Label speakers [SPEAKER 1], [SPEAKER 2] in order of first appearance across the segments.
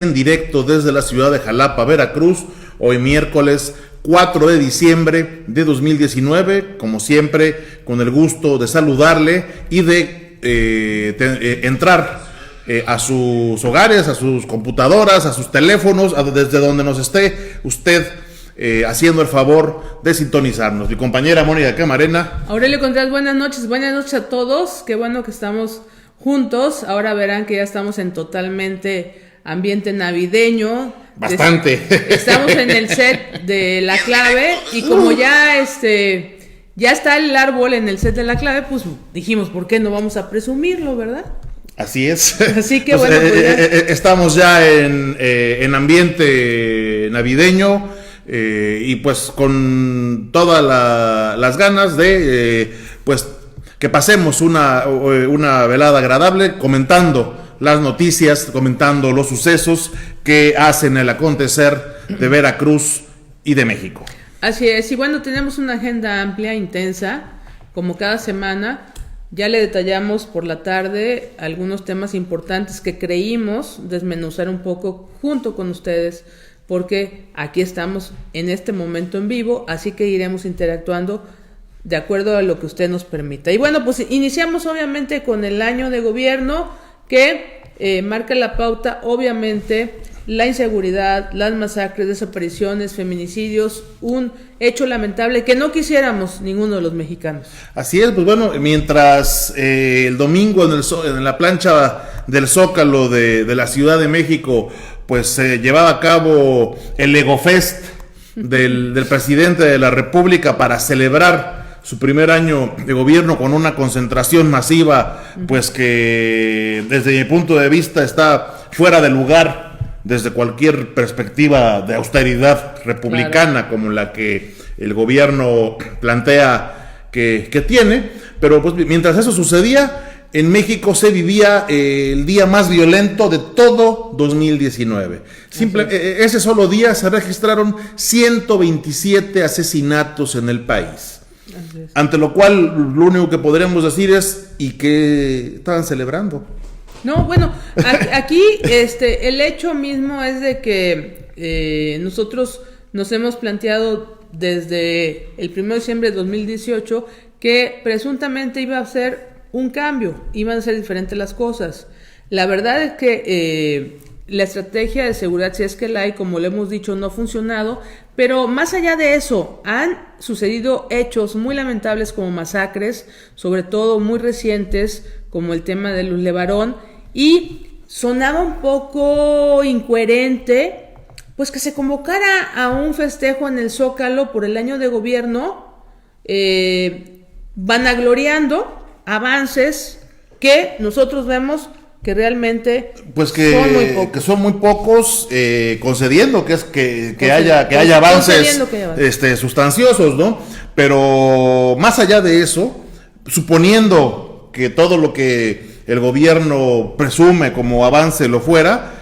[SPEAKER 1] En directo desde la ciudad de Jalapa, Veracruz, hoy miércoles 4 de diciembre de 2019, como siempre, con el gusto de saludarle y de entrar a sus hogares, a sus computadoras, a sus teléfonos, desde donde nos esté usted haciendo el favor de sintonizarnos. Mi compañera Mónica Camarena.
[SPEAKER 2] Aurelio Contreras, buenas noches a todos, qué bueno que estamos juntos. Ahora verán que ya estamos en totalmente ambiente navideño.
[SPEAKER 1] Bastante.
[SPEAKER 2] Estamos en el set de La Clave y como ya está el árbol en el set de La Clave, pues dijimos, ¿por qué no vamos a presumirlo, verdad?
[SPEAKER 1] Así es.
[SPEAKER 2] Así que bueno, pues
[SPEAKER 1] estamos ya en ambiente navideño y pues con todas las ganas de pues que pasemos una velada agradable comentando las noticias, comentando los sucesos que hacen el acontecer de Veracruz y de México.
[SPEAKER 2] Así es, y bueno, tenemos una agenda amplia, intensa, como cada semana. Ya le detallamos por la tarde algunos temas importantes que creímos desmenuzar un poco junto con ustedes, porque aquí estamos en este momento en vivo, así que iremos interactuando de acuerdo a lo que usted nos permita. Y bueno, pues iniciamos obviamente con el año de gobierno que marca la pauta, obviamente, la inseguridad, las masacres, desapariciones, feminicidios, un hecho lamentable que no quisiéramos ninguno de los mexicanos.
[SPEAKER 1] Así es, pues bueno, mientras el domingo en la plancha del Zócalo de la Ciudad de México, pues se llevaba a cabo el EgoFest del presidente de la República para celebrar su primer año de gobierno con una concentración masiva, pues que desde mi punto de vista está fuera de lugar desde cualquier perspectiva de austeridad republicana, claro, como la que el gobierno plantea que tiene. Pero pues mientras eso sucedía, en México se vivía el día más violento de todo 2019. Ese solo día se registraron 127 asesinatos en el país. Ante lo cual, lo único que podríamos decir es, ¿y qué estaban celebrando?
[SPEAKER 2] No, bueno, aquí el hecho mismo es de que nosotros nos hemos planteado desde el 1 de diciembre de 2018 que presuntamente iba a ser un cambio, iban a ser diferentes las cosas. La verdad es que la estrategia de seguridad, si es que la hay, como lo hemos dicho, no ha funcionado, pero más allá de eso, han sucedido hechos muy lamentables como masacres, sobre todo muy recientes, como el tema de Luz Levarón, y sonaba un poco incoherente, pues que se convocara a un festejo en el Zócalo por el año de gobierno, vanagloriando avances que nosotros vemos que realmente
[SPEAKER 1] pues son muy pocos, concediendo que haya avances sustanciosos, ¿no? Pero más allá de eso, suponiendo que todo lo que el gobierno presume como avance lo fuera,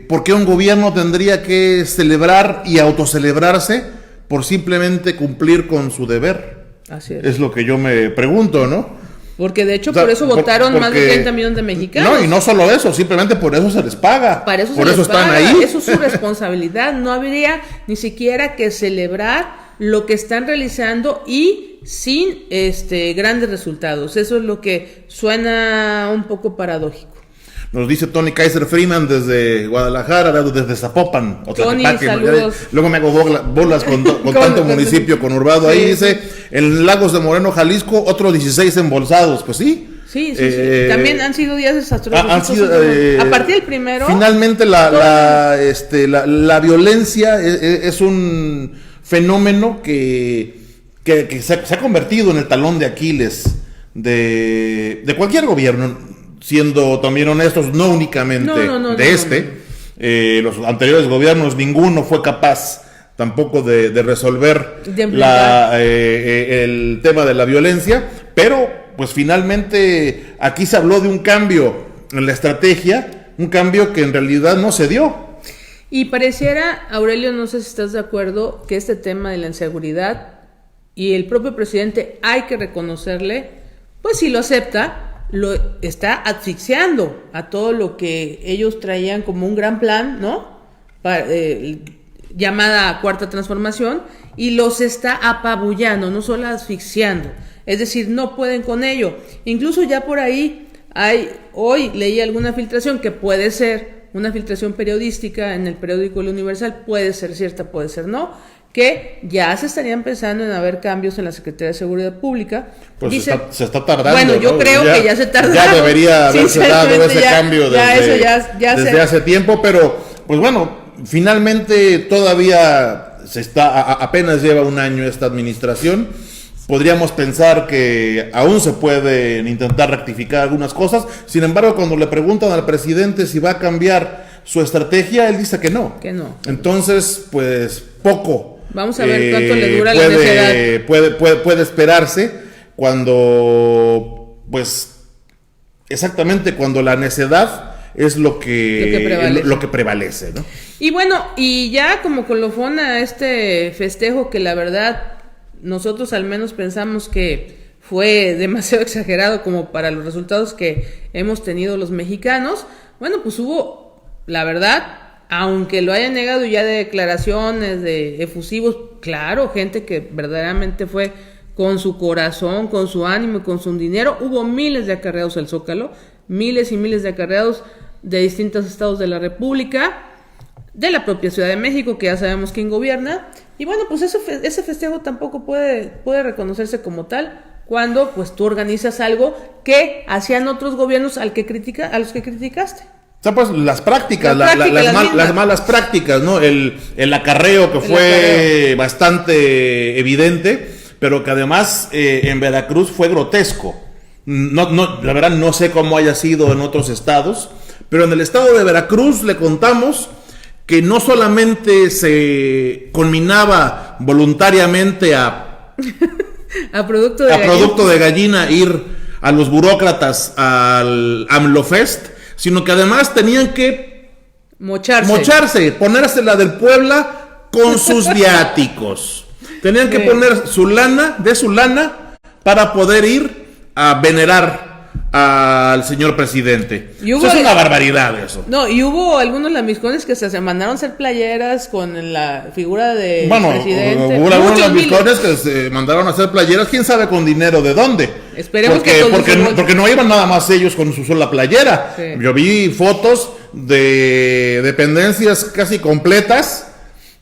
[SPEAKER 1] ¿por qué un gobierno tendría que celebrar y autocelebrarse por simplemente cumplir con su deber?
[SPEAKER 2] Así es.
[SPEAKER 1] Es lo que yo me pregunto, ¿no?
[SPEAKER 2] Porque de hecho por eso votaron más de 30 millones de mexicanos.
[SPEAKER 1] No, y no solo eso, simplemente por eso se les paga.
[SPEAKER 2] Por eso están ahí. Eso es su responsabilidad. No habría ni siquiera que celebrar lo que están realizando y sin grandes resultados. Eso es lo que suena un poco paradójico.
[SPEAKER 1] Nos dice Tony Kaiser Freeman desde Guadalajara, desde Zapopan.
[SPEAKER 2] Tony, saludos.
[SPEAKER 1] Luego me hago bolas con tanto municipio conurbado. Ahí dice, en Lagos de Moreno, Jalisco, otros 16 embolsados. Pues sí.
[SPEAKER 2] Sí. También han sido días desastrosos. A partir del primero.
[SPEAKER 1] Finalmente la violencia es un fenómeno que se ha convertido en el talón de Aquiles de cualquier gobierno. Siendo también honestos, no únicamente los anteriores gobiernos, ninguno fue capaz tampoco de resolver el tema de la violencia, pero pues finalmente aquí se habló de un cambio en la estrategia, un cambio que en realidad no se dio.
[SPEAKER 2] Y pareciera, Aurelio, no sé si estás de acuerdo, que este tema de la inseguridad y el propio presidente hay que reconocerle, pues si lo acepta, lo está asfixiando a todo lo que ellos traían como un gran plan, ¿no? Llamada Cuarta Transformación, y los está apabullando, no solo asfixiando. Es decir, no pueden con ello. Incluso ya por ahí hoy leí alguna filtración que puede ser una filtración periodística en el periódico El Universal, puede ser cierta, puede ser no, que ya se estarían pensando en haber cambios en la Secretaría de Seguridad Pública.
[SPEAKER 1] Pues
[SPEAKER 2] dice,
[SPEAKER 1] se está tardando.
[SPEAKER 2] Bueno, yo creo que ya se tardaron.
[SPEAKER 1] Ya debería haberse dado ese cambio desde hace tiempo, pero pues bueno, finalmente todavía apenas lleva un año esta administración. Podríamos pensar que aún se pueden intentar rectificar algunas cosas. Sin embargo, cuando le preguntan al presidente si va a cambiar su estrategia, él dice que no.
[SPEAKER 2] Que no.
[SPEAKER 1] Entonces, pues poco.
[SPEAKER 2] Vamos a ver cuánto le dura la necedad.
[SPEAKER 1] Puede esperarse cuando, pues, exactamente cuando la necedad es lo que prevalece, ¿no?
[SPEAKER 2] Y bueno, y ya como colofón a este festejo que la verdad nosotros al menos pensamos que fue demasiado exagerado como para los resultados que hemos tenido los mexicanos, bueno, pues hubo, la verdad, aunque lo hayan negado ya de declaraciones, de efusivos, claro, gente que verdaderamente fue con su corazón, con su ánimo y con su dinero. Hubo miles de acarreados al Zócalo, miles y miles de acarreados de distintos estados de la República, de la propia Ciudad de México, que ya sabemos quién gobierna. Y bueno, pues ese festejo tampoco puede reconocerse como tal cuando pues tú organizas algo que hacían otros gobiernos a los que criticaste.
[SPEAKER 1] O sea, pues las prácticas, las malas prácticas, ¿no? El acarreo que fue bastante evidente, pero que además en Veracruz fue grotesco. La verdad no sé cómo haya sido en otros estados, pero en el estado de Veracruz le contamos que no solamente se conminaba voluntariamente a producto de gallina ir a los burócratas al AMLOFest, sino que además tenían que mocharse, ponérsela del Puebla con sus viáticos. Tenían que poner su lana para poder ir a venerar al señor presidente. Eso es una barbaridad eso.
[SPEAKER 2] No, y hubo algunos lambiscones que se mandaron a hacer playeras con la figura de presidente.
[SPEAKER 1] Hubo algunos lambiscones que se mandaron a hacer playeras, quién sabe con dinero de dónde.
[SPEAKER 2] Esperemos
[SPEAKER 1] porque no iban nada más ellos con su sola playera. Sí. Yo vi fotos de dependencias casi completas,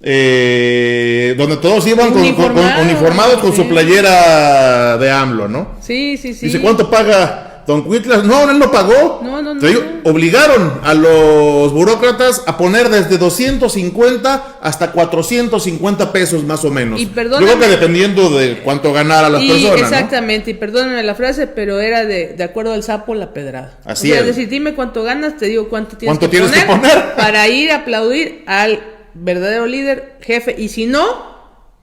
[SPEAKER 1] donde todos iban uniformados con su playera de AMLO, ¿no?
[SPEAKER 2] Sí.
[SPEAKER 1] Dice, ¿cuánto paga Don Cuitlas? No, él no pagó. No. Obligaron a los burócratas a poner desde 250 hasta 450 pesos más o menos.
[SPEAKER 2] Y
[SPEAKER 1] yo creo que dependiendo de cuánto ganara las personas.
[SPEAKER 2] Exactamente, ¿no? Y perdónenme la frase, pero era de acuerdo al sapo la pedrada.
[SPEAKER 1] Así es.
[SPEAKER 2] Es decir, dime cuánto ganas, te digo cuánto tienes que poner para ir a aplaudir al verdadero líder, jefe. Y si no,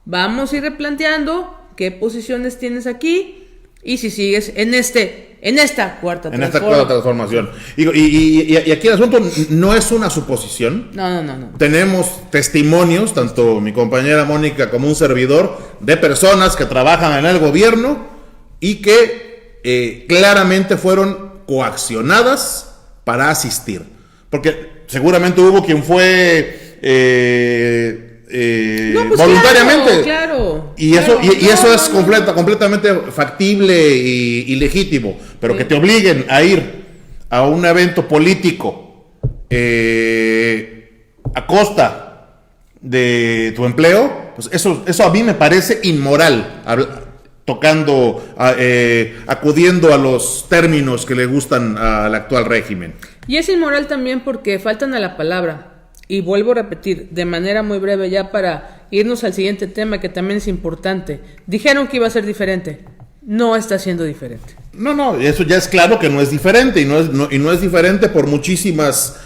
[SPEAKER 2] vamos a ir replanteando qué posiciones tienes aquí y si sigues en esta cuarta
[SPEAKER 1] transformación. Y aquí el asunto no es una suposición.
[SPEAKER 2] No.
[SPEAKER 1] Tenemos testimonios, tanto mi compañera Mónica como un servidor, de personas que trabajan en el gobierno y que claramente fueron coaccionadas para asistir. Porque seguramente hubo quien fue voluntariamente.
[SPEAKER 2] Claro.
[SPEAKER 1] Y eso es completamente factible y legítimo. Pero que te obliguen a ir a un evento político a costa de tu empleo, pues eso a mí me parece inmoral, acudiendo a los términos que le gustan al actual régimen.
[SPEAKER 2] Y es inmoral también porque faltan a la palabra. Y vuelvo a repetir, de manera muy breve ya para irnos al siguiente tema que también es importante. Dijeron que iba a ser diferente. No está siendo diferente.
[SPEAKER 1] No, eso ya es claro que no es diferente. Y no es diferente por muchísimas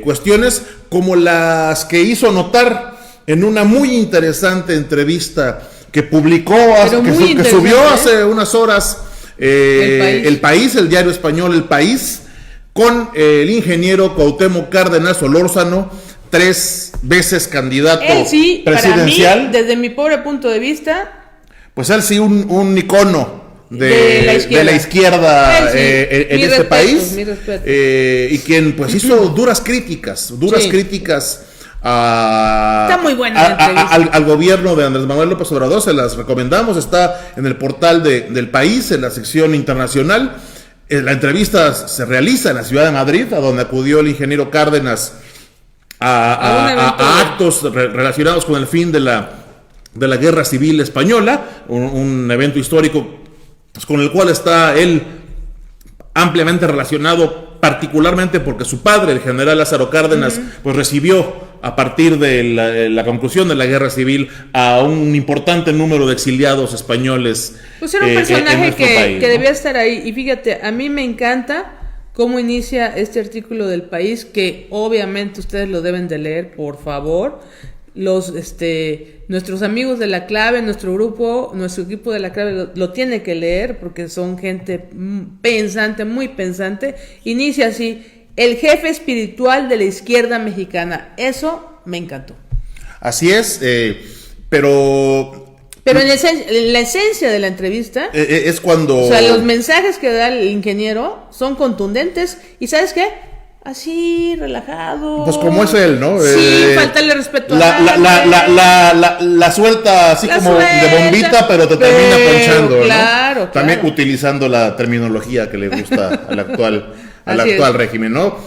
[SPEAKER 1] cuestiones, como las que hizo notar en una muy interesante entrevista que publicó, que subió hace unas horas El diario español El País, con el ingeniero Cuauhtémoc Cárdenas Solórzano, 3 veces candidato presidencial.
[SPEAKER 2] Para mí, desde mi pobre punto de vista,
[SPEAKER 1] pues él sí un icono
[SPEAKER 2] de la izquierda
[SPEAKER 1] en este
[SPEAKER 2] respetos,
[SPEAKER 1] país,
[SPEAKER 2] mi respeto.
[SPEAKER 1] y quien pues hizo duras críticas
[SPEAKER 2] Sí. Está muy buena la entrevista.
[SPEAKER 1] al gobierno de Andrés Manuel López Obrador. Se las recomendamos, está en el portal del País, en la sección internacional. La entrevista se realiza en la ciudad de Madrid, a donde acudió el ingeniero Cárdenas a actos relacionados con el fin de la Guerra Civil Española, un evento histórico pues, con el cual está él ampliamente relacionado, particularmente porque su padre, el general Lázaro Cárdenas, pues recibió a partir de la conclusión de la Guerra Civil a un importante número de exiliados españoles.
[SPEAKER 2] Pues era un personaje
[SPEAKER 1] nuestro país,
[SPEAKER 2] que
[SPEAKER 1] ¿no?
[SPEAKER 2] debía estar ahí. Y fíjate, a mí me encanta cómo inicia este artículo del País, que obviamente ustedes lo deben de leer, por favor. Nuestros amigos de La Clave, nuestro grupo, nuestro equipo de La Clave lo tiene que leer porque son gente pensante, muy pensante. Inicia así: el jefe espiritual de la izquierda mexicana. Eso me encantó.
[SPEAKER 1] Así es, pero
[SPEAKER 2] en la esencia de la entrevista,
[SPEAKER 1] es cuando...
[SPEAKER 2] o sea, los mensajes que da el ingeniero son contundentes. ¿Y sabes qué? Así, relajado.
[SPEAKER 1] Pues como es él, ¿no?
[SPEAKER 2] Sí, faltarle respeto
[SPEAKER 1] la suelta así
[SPEAKER 2] La
[SPEAKER 1] como
[SPEAKER 2] suelta,
[SPEAKER 1] de bombita, pero te termina
[SPEAKER 2] pero,
[SPEAKER 1] ponchando, ¿no?
[SPEAKER 2] claro.
[SPEAKER 1] También utilizando la terminología que le gusta al actual régimen, ¿no?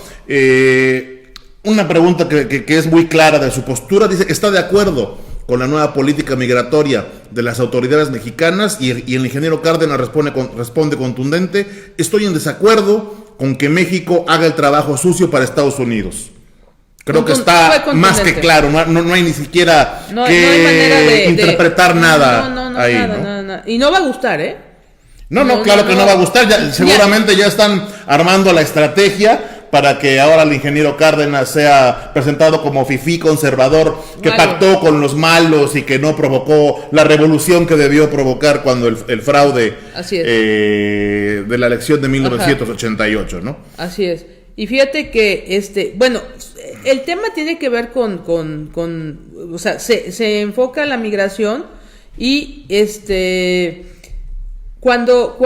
[SPEAKER 1] Una pregunta que es muy clara de su postura, dice que está de acuerdo con la nueva política migratoria de las autoridades mexicanas, y el ingeniero Cárdenas responde contundente: estoy en desacuerdo con que México haga el trabajo sucio para Estados Unidos. Creo que está más que claro, no hay ni siquiera
[SPEAKER 2] no hay manera de
[SPEAKER 1] interpretar nada ahí,
[SPEAKER 2] nada. Y no va a gustar, ¿eh?
[SPEAKER 1] Claro que no va a gustar. Seguramente ya están armando la estrategia para que ahora el ingeniero Cárdenas sea presentado como fifí conservador, que pactó con los malos y que no provocó la revolución que debió provocar cuando el fraude de la elección de 1988, ¿no?
[SPEAKER 2] Así es. Y fíjate que el tema tiene que ver con o sea, se enfoca la migración y Cuando,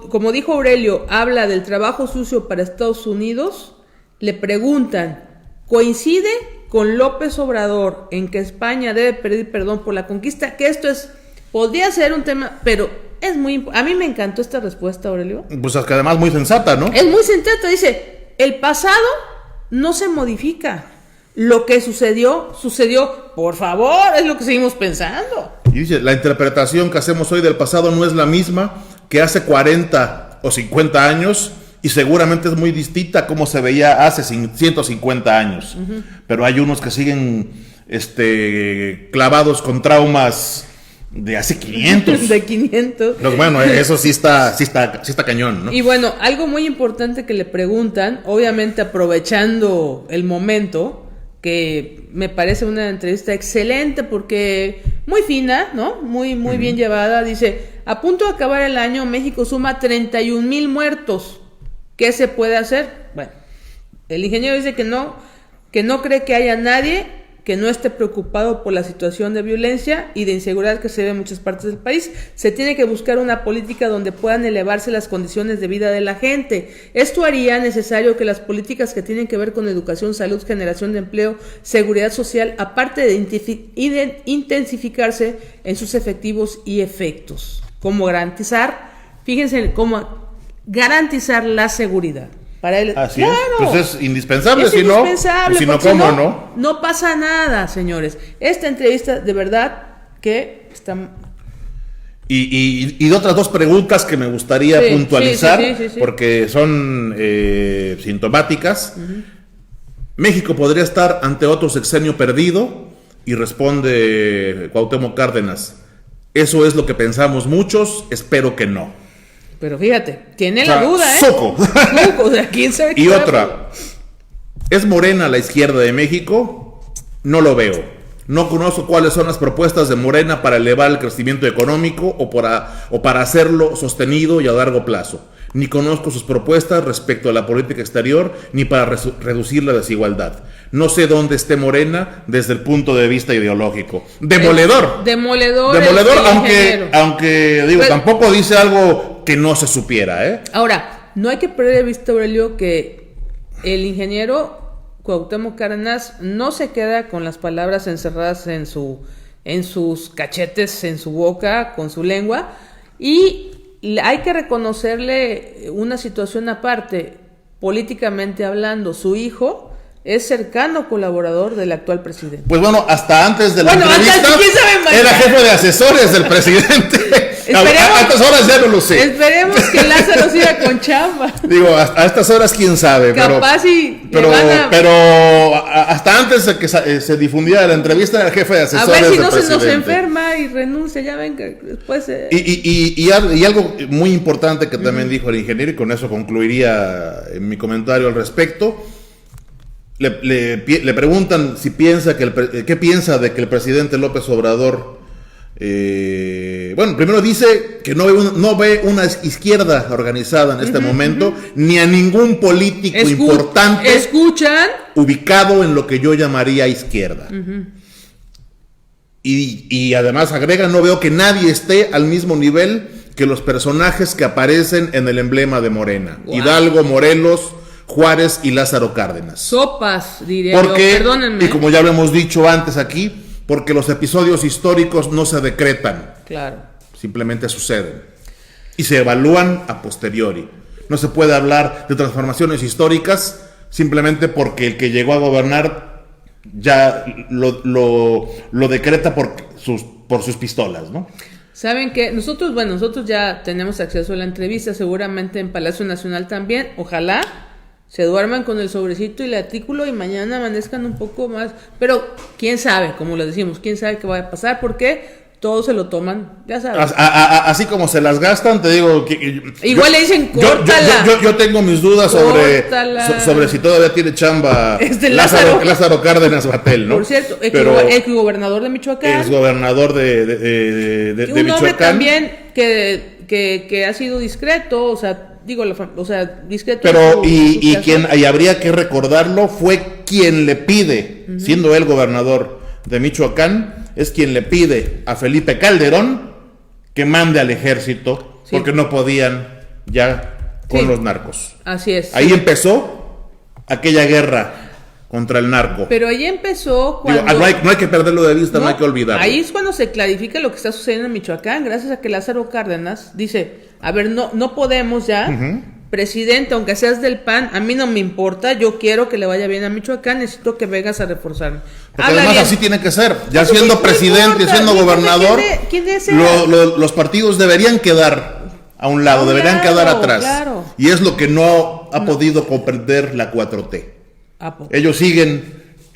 [SPEAKER 2] como dijo Aurelio, habla del trabajo sucio para Estados Unidos, le preguntan, ¿coincide con López Obrador en que España debe pedir perdón por la conquista? Que podría ser un tema, pero es a mí me encantó esta respuesta, Aurelio.
[SPEAKER 1] Pues es que además muy sensata, ¿no?
[SPEAKER 2] Es muy sensata, dice, el pasado no se modifica. Lo que sucedió, por favor, es lo que seguimos pensando.
[SPEAKER 1] Y dice, la interpretación que hacemos hoy del pasado no es la misma que hace 40 o 50 años, y seguramente es muy distinta a cómo se veía hace 150 años. Pero hay unos que siguen clavados con traumas de hace 500.
[SPEAKER 2] De 500.
[SPEAKER 1] Pues bueno, eso sí está cañón, ¿no?
[SPEAKER 2] Y bueno, algo muy importante que le preguntan, obviamente aprovechando el momento, que me parece una entrevista excelente porque muy fina, ¿no? Muy bien llevada. Dice, a punto de acabar el año, México suma 31,000 muertos. ¿Qué se puede hacer? Bueno, el ingeniero dice que no cree que haya nadie que no esté preocupado por la situación de violencia y de inseguridad que se ve en muchas partes del país. Se tiene que buscar una política donde puedan elevarse las condiciones de vida de la gente. Esto haría necesario que las políticas que tienen que ver con educación, salud, generación de empleo, seguridad social, aparte de intensificarse en sus efectivos y efectos. Fíjense cómo garantizar la seguridad. Para él,
[SPEAKER 1] así
[SPEAKER 2] claro,
[SPEAKER 1] es, pues es indispensable,
[SPEAKER 2] si no,
[SPEAKER 1] ¿cómo no?
[SPEAKER 2] No pasa nada, señores. Esta entrevista, de verdad, que está...
[SPEAKER 1] Y otras dos preguntas que me gustaría puntualizar, porque son sintomáticas. México podría estar ante otro sexenio perdido, y responde Cuauhtémoc Cárdenas: eso es lo que pensamos muchos, espero que no.
[SPEAKER 2] Pero fíjate, tiene la duda, ¿eh?
[SPEAKER 1] Soco.
[SPEAKER 2] O sea, ¿quién sabe qué?
[SPEAKER 1] Y otra, ¿es Morena la izquierda de México? No lo veo. No conozco cuáles son las propuestas de Morena para elevar el crecimiento económico o para hacerlo sostenido y a largo plazo. ni conozco sus propuestas respecto a la política exterior, ni para reducir la desigualdad. No sé dónde esté Morena desde el punto de vista ideológico. Demoledor.
[SPEAKER 2] Demoledor,
[SPEAKER 1] aunque digo, tampoco dice algo que no se supiera, ¿eh?
[SPEAKER 2] Ahora, no hay que perder de vista, Aurelio, que el ingeniero Cuauhtémoc Cárdenas no se queda con las palabras encerradas en sus cachetes, en su boca, con su lengua, y hay que reconocerle una situación aparte, políticamente hablando. Su hijo es cercano colaborador del actual presidente.
[SPEAKER 1] Pues bueno, hasta antes de la entrevista era jefe de asesores del presidente. A estas horas ya no lo sé.
[SPEAKER 2] Esperemos que Lázaro siga con chamba.
[SPEAKER 1] Digo, a estas horas quién sabe.
[SPEAKER 2] Capaz
[SPEAKER 1] pero hasta antes de que se difundiera la entrevista era jefe de asesores del presidente. A ver si no se nos
[SPEAKER 2] enferma y renuncia, ya ven que después...
[SPEAKER 1] Y algo muy importante que también dijo el ingeniero, y con eso concluiría mi comentario al respecto. Le preguntan si piensa qué piensa de que el presidente López Obrador, bueno, primero dice que no ve una izquierda organizada en este momento, ni a ningún político importante ubicado en lo que yo llamaría izquierda. Y además agrega, no veo que nadie esté al mismo nivel que los personajes que aparecen en el emblema de Morena. Wow. Hidalgo, Morelos, Juárez y Lázaro Cárdenas.
[SPEAKER 2] Sopas, diría yo, perdónenme.
[SPEAKER 1] Y como ya lo hemos dicho antes aquí, porque los episodios históricos no se decretan.
[SPEAKER 2] Claro.
[SPEAKER 1] Simplemente suceden. Y se evalúan a posteriori. No se puede hablar de transformaciones históricas simplemente porque el que llegó a gobernar ya lo decreta por sus pistolas, ¿no?
[SPEAKER 2] Saben que nosotros ya tenemos acceso a la entrevista, seguramente en Palacio Nacional también. Ojalá se duerman con el sobrecito y el artículo y mañana amanezcan un poco más. Pero quién sabe, como les decimos, quién sabe qué va a pasar, porque todos se lo toman, ya sabes.
[SPEAKER 1] Así como se las gastan, te digo que
[SPEAKER 2] igual le dicen córtala.
[SPEAKER 1] Yo tengo mis dudas sobre si todavía tiene chamba Lázaro Cárdenas Batel, ¿no?
[SPEAKER 2] Por cierto, el gobernador de Michoacán.
[SPEAKER 1] Es gobernador de
[SPEAKER 2] un
[SPEAKER 1] Michoacán.
[SPEAKER 2] hombre también que ha sido discreto, discreto.
[SPEAKER 1] Pero y habría que recordarlo, fue quien le pide, siendo él gobernador de Michoacán, es quien le pide a Felipe Calderón que mande al ejército, porque no podían ya con los narcos.
[SPEAKER 2] Así es.
[SPEAKER 1] Ahí empezó aquella guerra contra el narco.
[SPEAKER 2] Pero ahí empezó cuando...
[SPEAKER 1] no hay que perderlo de vista, no hay que olvidarlo.
[SPEAKER 2] Ahí es cuando se clarifica lo que está sucediendo en Michoacán, gracias a que Lázaro Cárdenas dice, a ver, no podemos ya, presidente, aunque seas del PAN, a mí no me importa, yo quiero que le vaya bien a Michoacán, necesito que vengas a reforzarme.
[SPEAKER 1] Porque además así tiene que ser, ya siendo presidente y siendo gobernador, los partidos deberían quedar a un lado, deberían quedar atrás.
[SPEAKER 2] Claro.
[SPEAKER 1] Y es lo que no ha podido comprender la 4T. Ellos siguen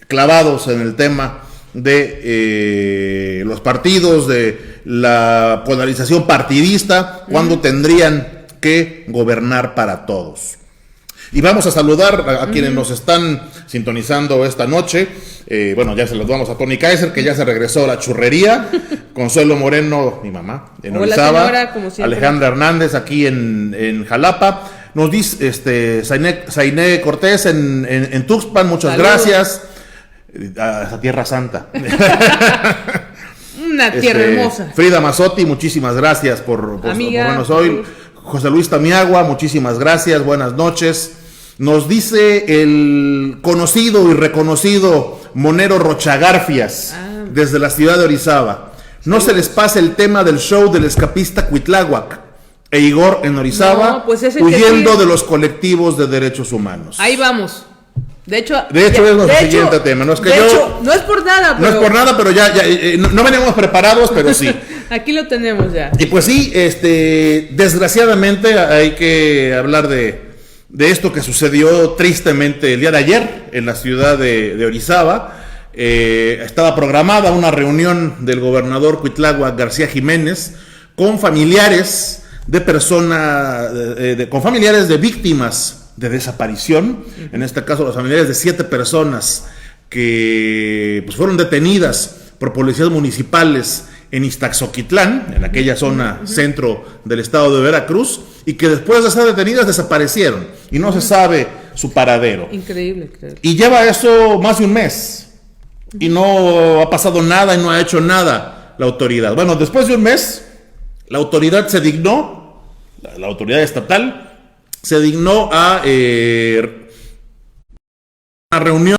[SPEAKER 1] clavados en el tema de los partidos, de la polarización partidista, cuando tendrían que gobernar para todos. Y vamos a saludar a quienes nos están sintonizando esta noche. Ya saludamos a Tony Kaiser, que ya se regresó a la churrería. Consuelo Moreno, mi mamá, en Orizaba. Alejandra Hernández, aquí en Jalapa. Nos dice Zainé Cortés en Tuxpan, muchas gracias. A esa tierra santa.
[SPEAKER 2] Una tierra hermosa.
[SPEAKER 1] Frida Mazzotti, muchísimas gracias por vernos hoy. José Luis Tamiagua, muchísimas gracias, buenas noches. Nos dice el conocido y reconocido Monero Rochagarfias, desde la ciudad de Orizaba. No se les pase el tema del show del escapista Cuitláhuac e Igor en Orizaba, huyendo de los colectivos de derechos humanos.
[SPEAKER 2] Ahí vamos. De hecho
[SPEAKER 1] es nuestro siguiente tema. No es
[SPEAKER 2] por nada,
[SPEAKER 1] pero ya no veníamos preparados, pero sí.
[SPEAKER 2] Aquí lo tenemos ya.
[SPEAKER 1] Y pues sí, desgraciadamente hay que hablar de esto que sucedió tristemente el día de ayer en la ciudad de Orizaba. Estaba programada una reunión del gobernador Cuitláhuac García Jiménez con familiares con familiares de víctimas de desaparición, en este caso los familiares de 7 personas que fueron detenidas por policías municipales en Ixtaxoquitlán, en aquella zona centro del estado de Veracruz, y que después de ser detenidas desaparecieron y no se sabe su paradero.
[SPEAKER 2] Increíble, increíble.
[SPEAKER 1] Y lleva eso más de un mes y no ha pasado nada y no ha hecho nada la autoridad. Bueno, después de un mes, la autoridad se dignó, la autoridad estatal, se dignó a una reunión